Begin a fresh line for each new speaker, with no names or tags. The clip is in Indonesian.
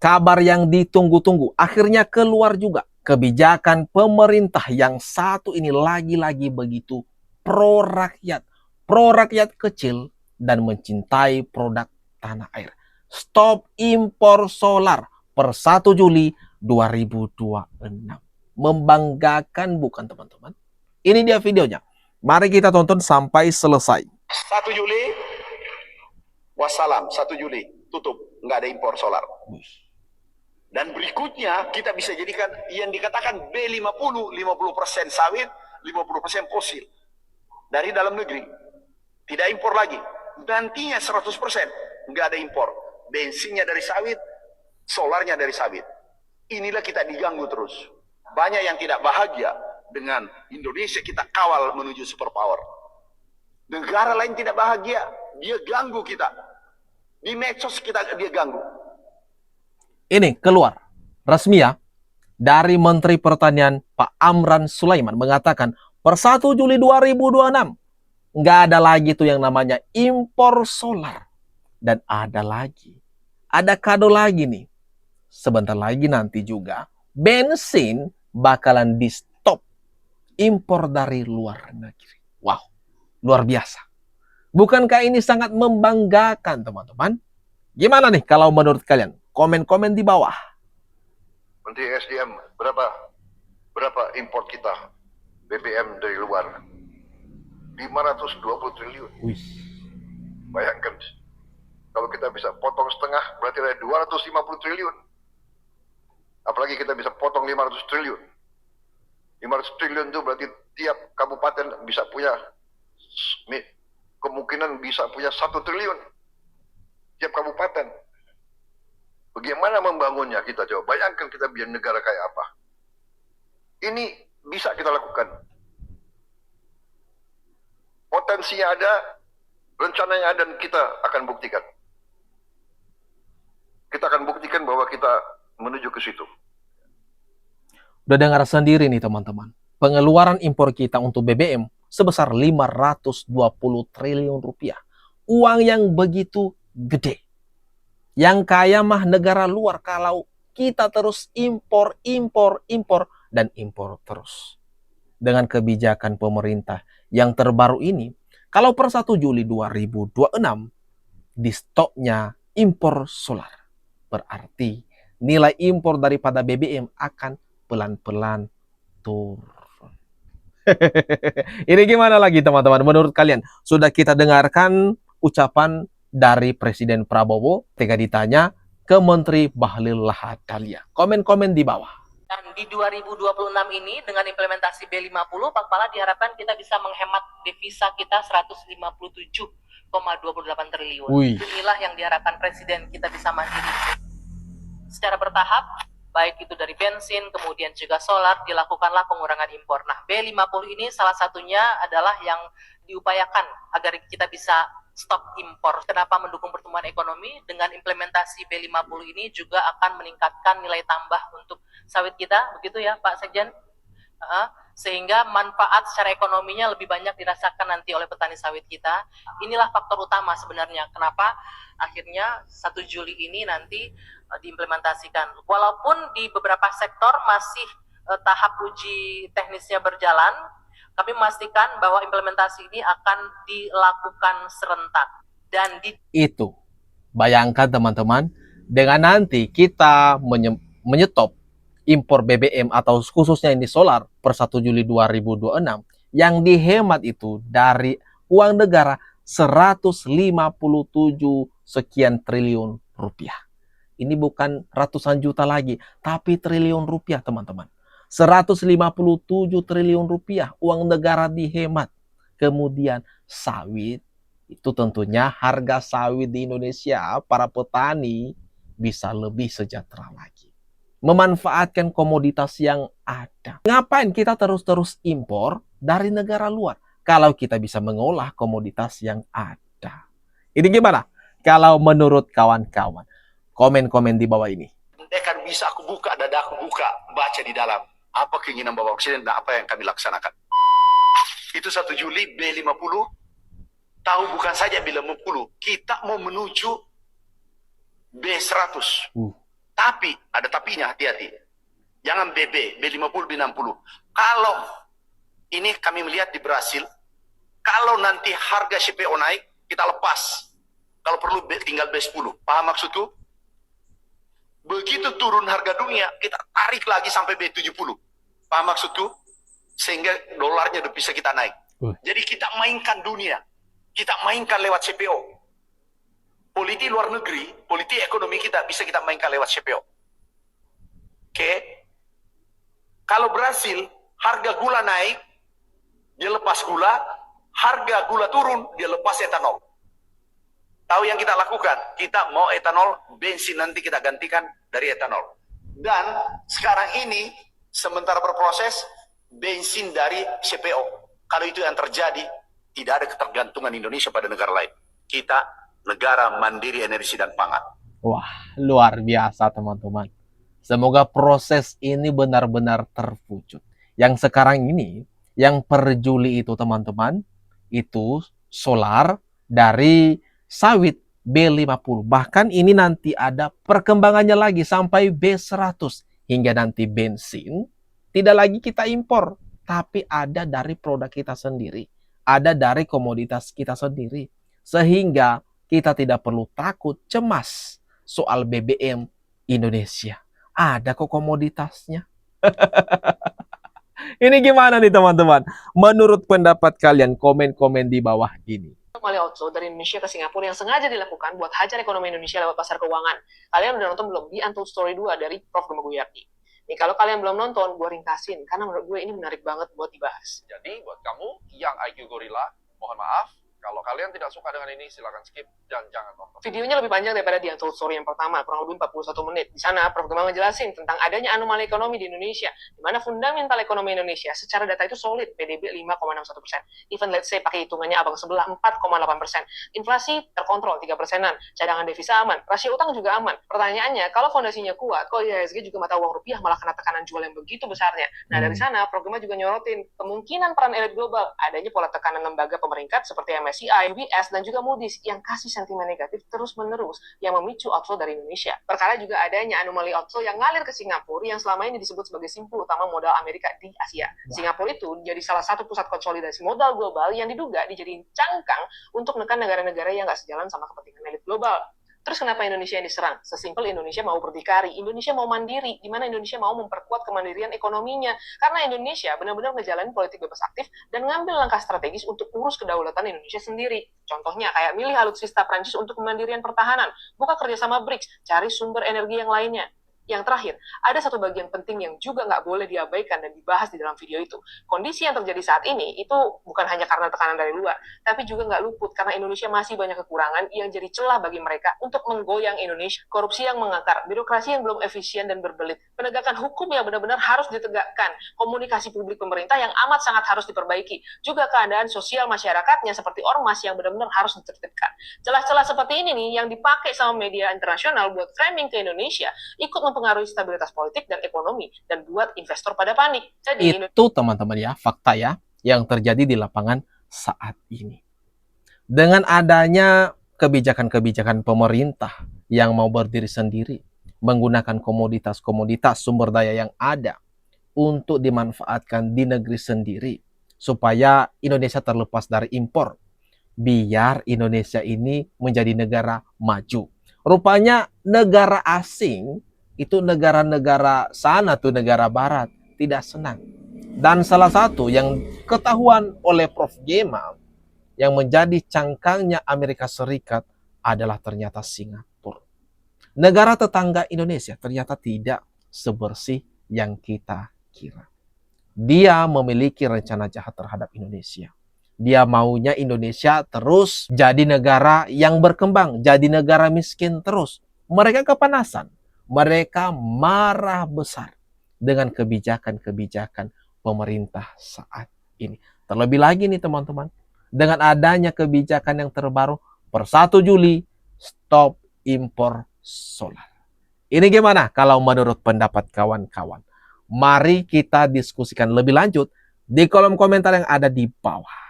kabar yang ditunggu-tunggu akhirnya keluar juga. Kebijakan pemerintah yang satu ini lagi-lagi begitu pro rakyat kecil dan mencintai produk tanah air. Stop impor solar per 1 Juli 2026. Membanggakan bukan teman-teman? Ini dia videonya. Mari kita tonton sampai selesai.
1 Juli, wassalam, 1 Juli, tutup, nggak ada impor solar. Dan berikutnya kita bisa jadikan yang dikatakan B50, 50% sawit, 50% fosil. Dari dalam negeri, tidak impor lagi. Nantinya 100%, nggak ada impor. Bensinnya dari sawit, solarnya dari sawit. Inilah kita diganggu terus. Banyak yang tidak bahagia dengan Indonesia kita kawal menuju superpower. Negara lain tidak bahagia, dia ganggu kita. Di medsos dia ganggu.
Ini keluar resmi ya dari Menteri Pertanian Pak Amran Sulaiman mengatakan per 1 Juli 2026 nggak ada lagi tuh yang namanya impor solar. Dan ada kado lagi nih. Sebentar lagi nanti juga bensin bakalan di stop impor dari luar negeri. Wow, luar biasa. Bukankah ini sangat membanggakan teman-teman? Gimana nih kalau menurut kalian? Komen-komen di bawah.
Menteri SDM, berapa import kita BBM dari luar? 520 triliun.
Wih.
Bayangkan, kalau kita bisa potong setengah, berarti ada 250 triliun. Apalagi kita bisa potong 500 triliun. 500 triliun itu berarti tiap kabupaten bisa punya, kemungkinan bisa punya 1 triliun. Tiap kabupaten. Bagaimana membangunnya kita coba? Bayangkan kita biar negara kayak apa. Ini bisa kita lakukan. Potensinya ada, rencananya ada, dan kita akan buktikan. Kita akan buktikan bahwa kita menuju ke situ.
Udah dengar sendiri nih teman-teman. Pengeluaran impor kita untuk BBM sebesar 520 triliun rupiah. Uang yang begitu gede. Yang kaya mah negara luar kalau kita terus impor dan impor terus. Dengan kebijakan pemerintah yang terbaru ini, kalau per 1 Juli 2026 di stopnya impor solar, berarti nilai impor daripada BBM akan pelan-pelan turun. Ini gimana lagi teman-teman? Menurut kalian, sudah kita dengarkan ucapan dari Presiden Prabowo ketika ditanya ke Menteri Bahlil Lahadalia. Komen-komen di bawah.
Dan di 2026 ini dengan implementasi B50, Pak Kepala, diharapkan kita bisa menghemat devisa kita 157,28 triliun. Inilah yang diharapkan Presiden kita bisa mandiri. Secara bertahap, baik itu dari bensin, kemudian juga solar, dilakukanlah pengurangan impor. Nah, B50 ini salah satunya adalah yang diupayakan agar kita bisa stop impor. Kenapa mendukung pertumbuhan ekonomi? Dengan implementasi B50 ini juga akan meningkatkan nilai tambah untuk sawit kita, begitu ya Pak Sekjen? Sehingga manfaat secara ekonominya lebih banyak dirasakan nanti oleh petani sawit kita. Inilah faktor utama sebenarnya kenapa akhirnya 1 Juli ini nanti diimplementasikan. Walaupun di beberapa sektor masih tahap uji teknisnya berjalan, kami memastikan bahwa implementasi ini akan dilakukan serentak. Dan
itu, bayangkan teman-teman, dengan nanti kita menyetop impor BBM atau khususnya ini solar per 1 Juli 2026, yang dihemat itu dari uang negara 157 sekian triliun rupiah. Ini bukan ratusan juta lagi, tapi triliun rupiah teman-teman. 157 triliun rupiah uang negara dihemat. Kemudian sawit, itu tentunya harga sawit di Indonesia, para petani bisa lebih sejahtera lagi. Memanfaatkan komoditas yang ada. Ngapain kita terus-terus impor dari negara luar kalau kita bisa mengolah komoditas yang ada? Ini gimana? Kalau menurut kawan-kawan, komen-komen di bawah ini.
Kan bisa aku buka, dada aku buka, baca di dalam. Apa keinginan Bapak Presiden dan apa yang kami laksanakan. Itu 1 Juli B50, tahu bukan saja B50, kita mau menuju B100. Tapi, ada tapinya, hati-hati. Jangan BB, B50, B60. Kalau ini kami melihat di Brasil, kalau nanti harga CPO naik, kita lepas. Kalau perlu tinggal B10. Paham maksudku? Begitu turun harga dunia, kita tarik lagi sampai B70. Paham maksudku? Sehingga dolarnya udah bisa kita naik. Jadi kita mainkan dunia. Kita mainkan lewat CPO. Politik luar negeri, politik ekonomi kita bisa kita mainkan lewat CPO. Oke? Kalau Brasil, harga gula naik, dia lepas gula. Harga gula turun, dia lepas etanol. Tahu yang kita lakukan? Kita mau etanol, bensin nanti kita gantikan dari etanol. Dan sekarang ini, sementara berproses, bensin dari CPO. Kalau itu yang terjadi, tidak ada ketergantungan Indonesia pada negara lain. Kita negara mandiri energi dan pangan.
Wah, luar biasa teman-teman. Semoga proses ini benar-benar terwujud. Yang sekarang ini, yang per Juli itu teman-teman, itu solar dari sawit B50. Bahkan ini nanti ada perkembangannya lagi sampai B100. Hingga nanti bensin, tidak lagi kita impor. Tapi ada dari produk kita sendiri. Ada dari komoditas kita sendiri. Sehingga kita tidak perlu takut, cemas soal BBM Indonesia. Ada kok komoditasnya. Ini gimana nih teman-teman? Menurut pendapat kalian, komen-komen di bawah ini.
Oleh outflow dari Indonesia ke Singapura yang sengaja dilakukan buat hajar ekonomi Indonesia lewat pasar keuangan. Kalian udah nonton belum The Untold Story 2 dari Prof. Gema Guyardi? Nih, kalau kalian belum nonton, gue ringkasin. Karena menurut gue ini menarik banget buat dibahas.
Jadi buat kamu yang IQ Gorilla, mohon maaf. Kalau kalian tidak suka dengan ini, silakan skip dan jangan nonton.
Videonya lebih panjang daripada The Untold Story yang pertama, kurang lebih 41 menit. Di sana, Prof. Gema ngejelasin tentang adanya anomali ekonomi di Indonesia, di mana fundamental ekonomi Indonesia secara data itu solid, PDB 5,61%. Even let's say pakai hitungannya abang sebelah 4,8%. Inflasi terkontrol 3%-an, cadangan devisa aman, rasio utang juga aman. Pertanyaannya, kalau fondasinya kuat, kok IHSG juga mata uang rupiah malah kena tekanan jual yang begitu besarnya? Nah, dari sana, Prof. Gema juga nyorotin kemungkinan peran elit global, adanya pola tekanan lembaga pemerintah seperti MSCI, UBS, dan juga Moody's yang kasih sentimen negatif terus-menerus yang memicu outflow dari Indonesia. Perkara juga adanya anomali outflow yang ngalir ke Singapura yang selama ini disebut sebagai simpul utama modal Amerika di Asia. Singapura itu jadi salah satu pusat konsolidasi modal global yang diduga dijadiin cangkang untuk menekan negara-negara yang nggak sejalan sama kepentingan elit global. Terus kenapa Indonesia yang diserang? Sesimpel Indonesia mau berdikari, Indonesia mau mandiri, di mana Indonesia mau memperkuat kemandirian ekonominya. Karena Indonesia benar-benar ngejalanin politik bebas aktif dan ngambil langkah strategis untuk urus kedaulatan Indonesia sendiri. Contohnya kayak milih alutsista Prancis untuk kemandirian pertahanan, buka kerjasama BRICS, cari sumber energi yang lainnya. Yang terakhir, ada satu bagian penting yang juga nggak boleh diabaikan dan dibahas di dalam video itu. Kondisi yang terjadi saat ini itu bukan hanya karena tekanan dari luar, tapi juga nggak luput karena Indonesia masih banyak kekurangan yang jadi celah bagi mereka untuk menggoyang Indonesia. Korupsi yang mengakar, birokrasi yang belum efisien dan berbelit, penegakan hukum yang benar-benar harus ditegakkan, komunikasi publik pemerintah yang amat sangat harus diperbaiki, juga keadaan sosial masyarakatnya seperti ormas yang benar-benar harus ditertibkan. Celah-celah seperti ini nih yang dipakai sama media internasional buat framing ke Indonesia, ikut mempengaruhi stabilitas politik dan ekonomi dan buat investor pada panik. Jadi
itu teman-teman ya, fakta ya yang terjadi di lapangan saat ini. Dengan adanya kebijakan-kebijakan pemerintah yang mau berdiri sendiri, menggunakan komoditas-komoditas sumber daya yang ada untuk dimanfaatkan di negeri sendiri supaya Indonesia terlepas dari impor, biar Indonesia ini menjadi negara maju. Rupanya negara asing itu negara-negara sana tuh, negara barat, tidak senang. Dan salah satu yang ketahuan oleh Prof. Gema yang menjadi cangkangnya Amerika Serikat adalah ternyata Singapura. Negara tetangga Indonesia ternyata tidak sebersih yang kita kira. Dia memiliki rencana jahat terhadap Indonesia. Dia maunya Indonesia terus jadi negara yang berkembang, jadi negara miskin terus. Mereka kepanasan. Mereka marah besar dengan kebijakan-kebijakan pemerintah saat ini. Terlebih lagi nih teman-teman, dengan adanya kebijakan yang terbaru per 1 Juli, stop impor solar. Ini gimana kalau menurut pendapat kawan-kawan? Mari kita diskusikan lebih lanjut di kolom komentar yang ada di bawah.